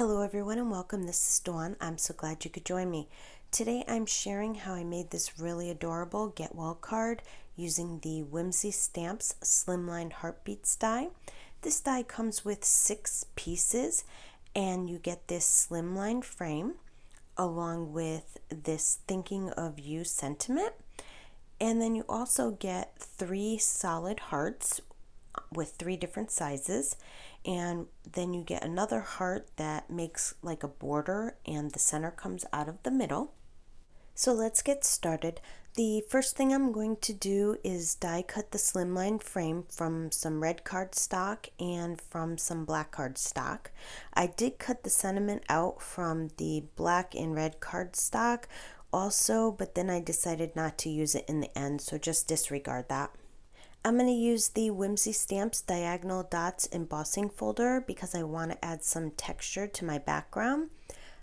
Hello everyone and welcome. This is Dawn. I'm so glad you could join me. Today I'm sharing how I made this really adorable Get Well card using the Whimsy Stamps Slimline Heartbeats die. This die comes with 6 pieces and you get this slimline frame along with this Thinking of You sentiment. And then you also get 3 solid hearts with 3 different sizes, and then you get another heart that makes like a border and the center comes out of the middle. So let's get started. The first thing I'm going to do is die cut the slimline frame from some red cardstock and from some black cardstock. I did cut the sentiment out from the black and red cardstock also, but then I decided not to use it in the end, so just disregard that. I'm going to use the Whimsy Stamps Diagonal Dots Embossing folder because I want to add some texture to my background.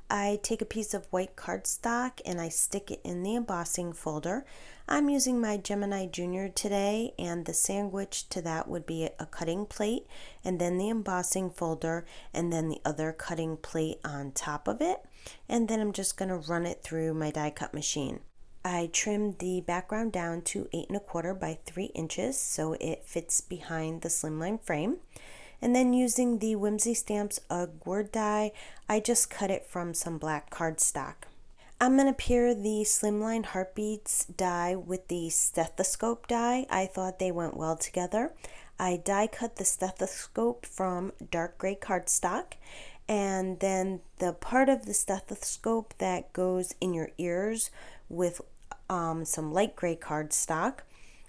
I take a piece of white cardstock and I stick it in the embossing folder. I'm using my Gemini Junior today, and the sandwich to that would be a cutting plate and then the embossing folder and then the other cutting plate on top of it. And then I'm just going to run it through my die cut machine. I trimmed the background down to 8 1/4 by 3 inches so it fits behind the slimline frame. And then using the Whimsy Stamps UGG word die, I just cut it from some black cardstock. I'm going to pair the Slimline Heartbeats die with the Stethoscope die. I thought they went well together. I die cut the Stethoscope from dark gray cardstock, and then the part of the stethoscope that goes in your ears with some light gray cardstock,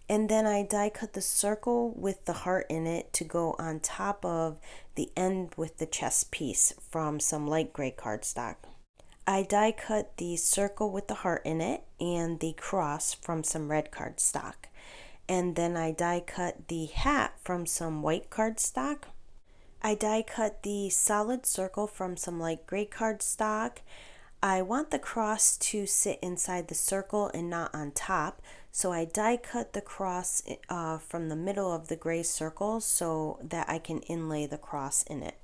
and then I die cut the circle with the heart in it to go on top of the end with the chest piece from some light gray cardstock. I die cut the circle with the heart in it and the cross from some red cardstock, and then I die cut the hat from some white cardstock. I die cut the solid circle from some light gray cardstock. I want the cross to sit inside the circle and not on top, so I die cut the cross from the middle of the gray circle so that I can inlay the cross in it.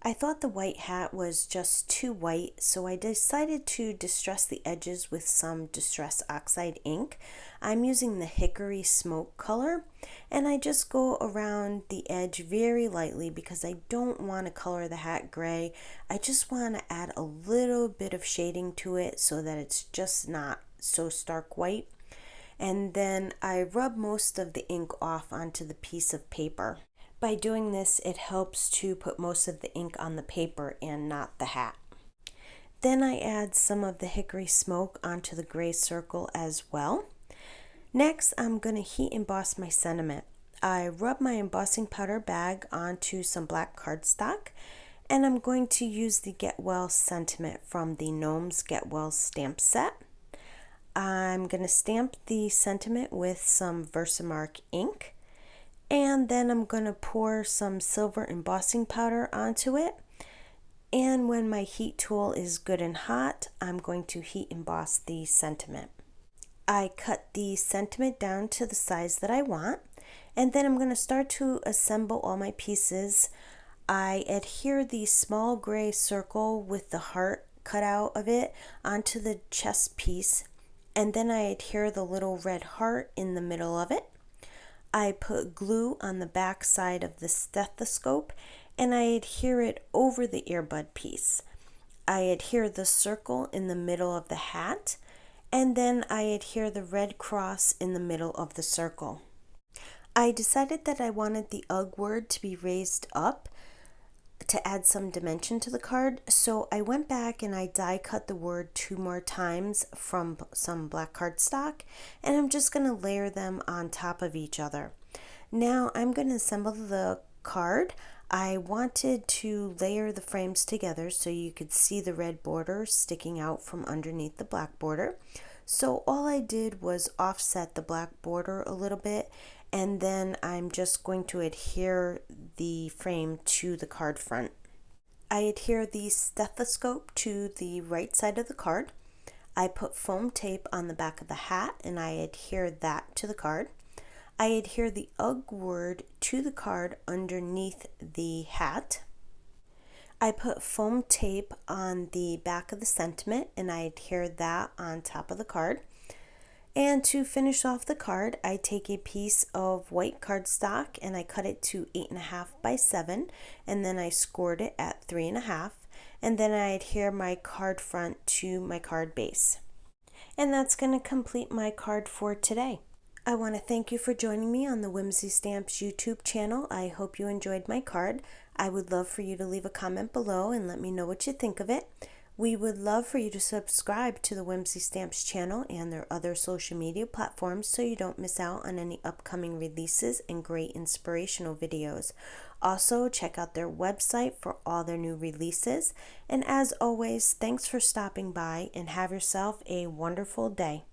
I thought the white hat was just too white, so I decided to distress the edges with some Distress Oxide ink. I'm using the Hickory Smoke color, and I just go around the edge very lightly because I don't want to color the hat gray. I just want to add a little bit of shading to it so that it's just not so stark white. And then I rub most of the ink off onto the piece of paper. By doing this, it helps to put most of the ink on the paper and not the hat. Then I add some of the Hickory Smoke onto the gray circle as well. Next, I'm going to heat emboss my sentiment. I rub my embossing powder bag onto some black cardstock, and I'm going to use the Get Well sentiment from the Gnome's Get Well stamp set. I'm going to stamp the sentiment with some Versamark ink. And then I'm going to pour some silver embossing powder onto it. And when my heat tool is good and hot, I'm going to heat emboss the sentiment. I cut the sentiment down to the size that I want. And then I'm going to start to assemble all my pieces. I adhere the small gray circle with the heart cut out of it onto the chest piece. And then I adhere the little red heart in the middle of it. I put glue on the back side of the stethoscope and I adhere it over the earbud piece. I adhere the circle in the middle of the hat, and then I adhere the red cross in the middle of the circle. I decided that I wanted the UGG word to be raised up to add some dimension to the card, so I went back and I die cut the word 2 more times from some black cardstock, and I'm just going to layer them on top of each other. Now I'm going to assemble the card. I wanted to layer the frames together so you could see the red border sticking out from underneath the black border. So all I did was offset the black border a little bit, and then I'm just going to adhere the frame to the card front. I adhere the stethoscope to the right side of the card. I put foam tape on the back of the hat and I adhere that to the card. I adhere the UGG word to the card underneath the hat. I put foam tape on the back of the sentiment and I adhered that on top of the card. And to finish off the card, I take a piece of white cardstock and I cut it to 8.5 by 7, and then I scored it at 3.5, and then I adhere my card front to my card base. And that's going to complete my card for today. I want to thank you for joining me on the Whimsy Stamps YouTube channel. I hope you enjoyed my card. I would love for you to leave a comment below and let me know what you think of it. We would love for you to subscribe to the Whimsy Stamps channel and their other social media platforms so you don't miss out on any upcoming releases and great inspirational videos. Also, check out their website for all their new releases. And as always, thanks for stopping by and have yourself a wonderful day.